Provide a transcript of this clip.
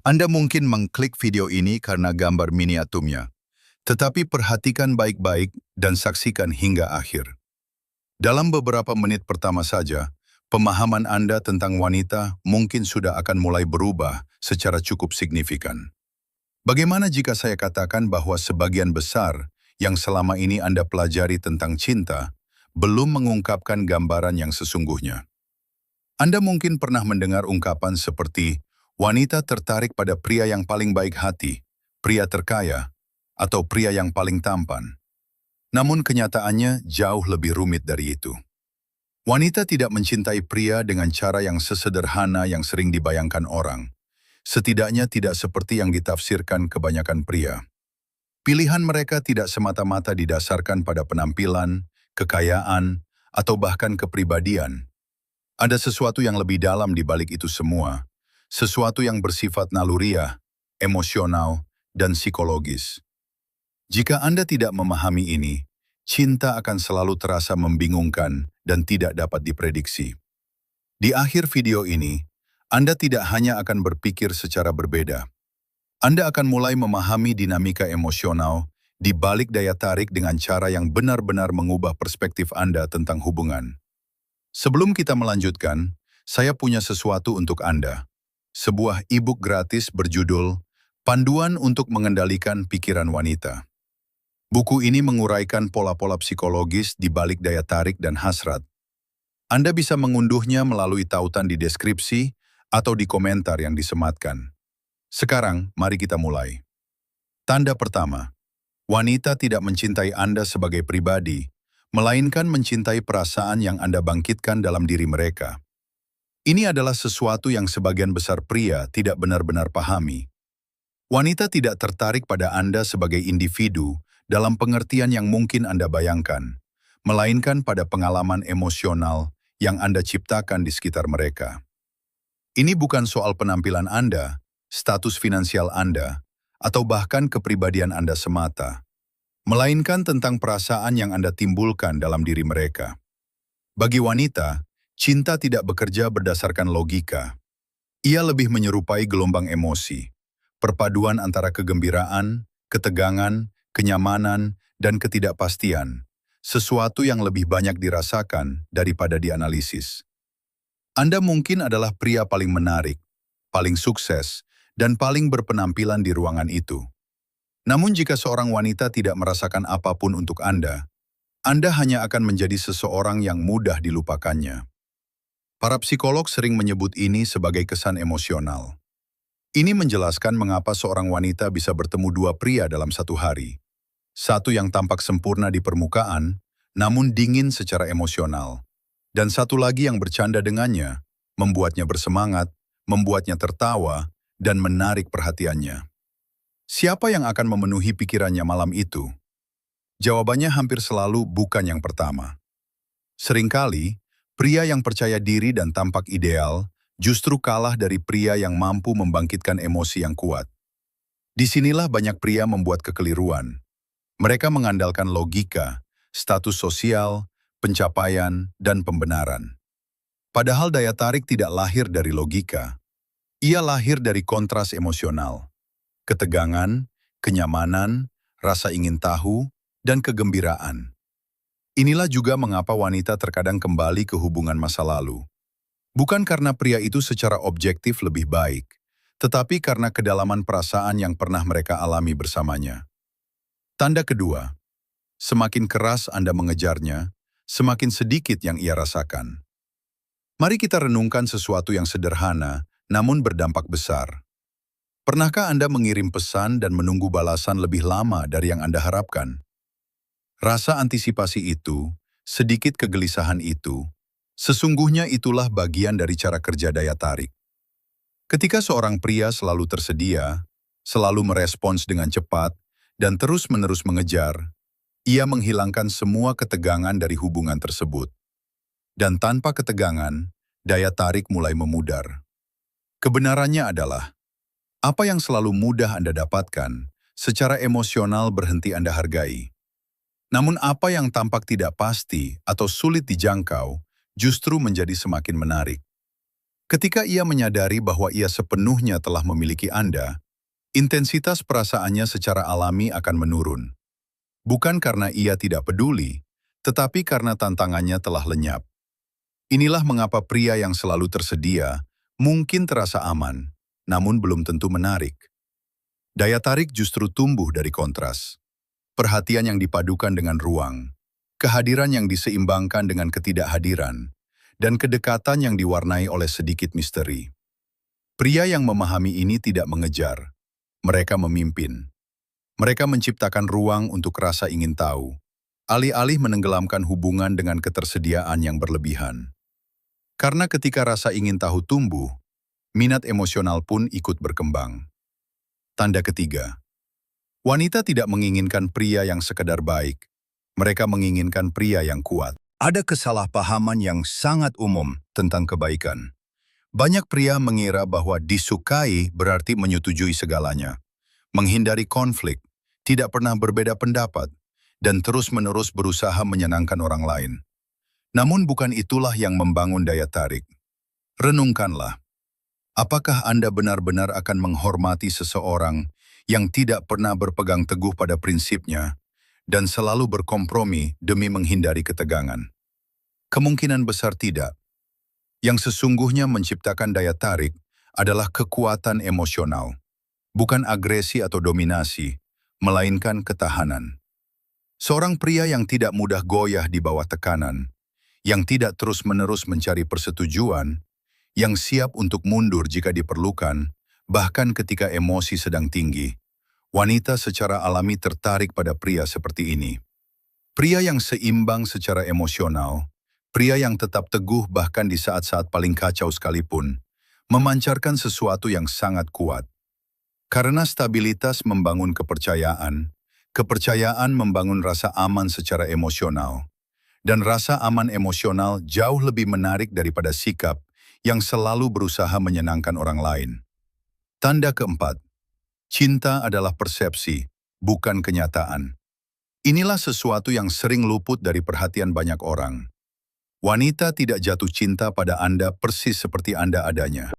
Anda mungkin mengklik video ini karena gambar miniaturnya, tetapi perhatikan baik-baik dan saksikan hingga akhir. Dalam beberapa menit pertama saja, pemahaman Anda tentang wanita mungkin sudah akan mulai berubah secara cukup signifikan. Bagaimana jika saya katakan bahwa sebagian besar yang selama ini Anda pelajari tentang cinta belum mengungkapkan gambaran yang sesungguhnya? Anda mungkin pernah mendengar ungkapan seperti, wanita tertarik pada pria yang paling baik hati, pria terkaya, atau pria yang paling tampan. Namun kenyataannya jauh lebih rumit dari itu. Wanita tidak mencintai pria dengan cara yang sesederhana yang sering dibayangkan orang. Setidaknya tidak seperti yang ditafsirkan kebanyakan pria. Pilihan mereka tidak semata-mata didasarkan pada penampilan, kekayaan, atau bahkan kepribadian. Ada sesuatu yang lebih dalam di balik itu semua, sesuatu yang bersifat naluriah, emosional, dan psikologis. Jika Anda tidak memahami ini, cinta akan selalu terasa membingungkan dan tidak dapat diprediksi. Di akhir video ini, Anda tidak hanya akan berpikir secara berbeda. Anda akan mulai memahami dinamika emosional di balik daya tarik dengan cara yang benar-benar mengubah perspektif Anda tentang hubungan. Sebelum kita melanjutkan, saya punya sesuatu untuk Anda. Sebuah e-book gratis berjudul Panduan untuk Mengendalikan Pikiran Wanita. Buku ini menguraikan pola-pola psikologis di balik daya tarik dan hasrat. Anda bisa mengunduhnya melalui tautan di deskripsi atau di komentar yang disematkan. Sekarang, mari kita mulai. Tanda pertama, wanita tidak mencintai Anda sebagai pribadi, melainkan mencintai perasaan yang Anda bangkitkan dalam diri mereka. Ini adalah sesuatu yang sebagian besar pria tidak benar-benar pahami. Wanita tidak tertarik pada Anda sebagai individu dalam pengertian yang mungkin Anda bayangkan, melainkan pada pengalaman emosional yang Anda ciptakan di sekitar mereka. Ini bukan soal penampilan Anda, status finansial Anda, atau bahkan kepribadian Anda semata, melainkan tentang perasaan yang Anda timbulkan dalam diri mereka. Bagi wanita, cinta tidak bekerja berdasarkan logika. Ia lebih menyerupai gelombang emosi, perpaduan antara kegembiraan, ketegangan, kenyamanan, dan ketidakpastian, sesuatu yang lebih banyak dirasakan daripada dianalisis. Anda mungkin adalah pria paling menarik, paling sukses, dan paling berpenampilan di ruangan itu. Namun jika seorang wanita tidak merasakan apapun untuk Anda hanya akan menjadi seseorang yang mudah dilupakannya. Para psikolog sering menyebut ini sebagai kesan emosional. Ini menjelaskan mengapa seorang wanita bisa bertemu dua pria dalam satu hari. Satu yang tampak sempurna di permukaan, namun dingin secara emosional. Dan satu lagi yang bercanda dengannya, membuatnya bersemangat, membuatnya tertawa, dan menarik perhatiannya. Siapa yang akan memenuhi pikirannya malam itu? Jawabannya hampir selalu bukan yang pertama. Seringkali, pria yang percaya diri dan tampak ideal justru kalah dari pria yang mampu membangkitkan emosi yang kuat. Disinilah banyak pria membuat kekeliruan. Mereka mengandalkan logika, status sosial, pencapaian, dan pembenaran. Padahal daya tarik tidak lahir dari logika. Ia lahir dari kontras emosional. Ketegangan, kenyamanan, rasa ingin tahu, dan kegembiraan. Inilah juga mengapa wanita terkadang kembali ke hubungan masa lalu. Bukan karena pria itu secara objektif lebih baik, tetapi karena kedalaman perasaan yang pernah mereka alami bersamanya. Tanda kedua, semakin keras Anda mengejarnya, semakin sedikit yang ia rasakan. Mari kita renungkan sesuatu yang sederhana, namun berdampak besar. Pernahkah Anda mengirim pesan dan menunggu balasan lebih lama dari yang Anda harapkan? Rasa antisipasi itu, sedikit kegelisahan itu, sesungguhnya itulah bagian dari cara kerja daya tarik. Ketika seorang pria selalu tersedia, selalu merespons dengan cepat, dan terus-menerus mengejar, ia menghilangkan semua ketegangan dari hubungan tersebut. Dan tanpa ketegangan, daya tarik mulai memudar. Kebenarannya adalah, apa yang selalu mudah Anda dapatkan, secara emosional berhenti Anda hargai. Namun apa yang tampak tidak pasti atau sulit dijangkau, justru menjadi semakin menarik. Ketika ia menyadari bahwa ia sepenuhnya telah memiliki Anda, intensitas perasaannya secara alami akan menurun. Bukan karena ia tidak peduli, tetapi karena tantangannya telah lenyap. Inilah mengapa pria yang selalu tersedia mungkin terasa aman, namun belum tentu menarik. Daya tarik justru tumbuh dari kontras. Perhatian yang dipadukan dengan ruang, kehadiran yang diseimbangkan dengan ketidakhadiran, dan kedekatan yang diwarnai oleh sedikit misteri. Pria yang memahami ini tidak mengejar, mereka memimpin. Mereka menciptakan ruang untuk rasa ingin tahu, alih-alih menenggelamkan hubungan dengan ketersediaan yang berlebihan. Karena ketika rasa ingin tahu tumbuh, minat emosional pun ikut berkembang. Tanda ketiga, wanita tidak menginginkan pria yang sekedar baik, mereka menginginkan pria yang kuat. Ada kesalahpahaman yang sangat umum tentang kebaikan. Banyak pria mengira bahwa disukai berarti menyetujui segalanya, menghindari konflik, tidak pernah berbeda pendapat, dan terus-menerus berusaha menyenangkan orang lain. Namun bukan itulah yang membangun daya tarik. Renungkanlah, apakah Anda benar-benar akan menghormati seseorang yang tidak pernah berpegang teguh pada prinsipnya dan selalu berkompromi demi menghindari ketegangan? Kemungkinan besar tidak. Yang sesungguhnya menciptakan daya tarik adalah kekuatan emosional, bukan agresi atau dominasi, melainkan ketahanan. Seorang pria yang tidak mudah goyah di bawah tekanan, yang tidak terus-menerus mencari persetujuan, yang siap untuk mundur jika diperlukan, bahkan ketika emosi sedang tinggi. Wanita secara alami tertarik pada pria seperti ini. Pria yang seimbang secara emosional, pria yang tetap teguh bahkan di saat-saat paling kacau sekalipun, memancarkan sesuatu yang sangat kuat. Karena stabilitas membangun kepercayaan, kepercayaan membangun rasa aman secara emosional. Dan rasa aman emosional jauh lebih menarik daripada sikap yang selalu berusaha menyenangkan orang lain. Tanda keempat, cinta adalah persepsi, bukan kenyataan. Inilah sesuatu yang sering luput dari perhatian banyak orang. Wanita tidak jatuh cinta pada Anda persis seperti Anda adanya.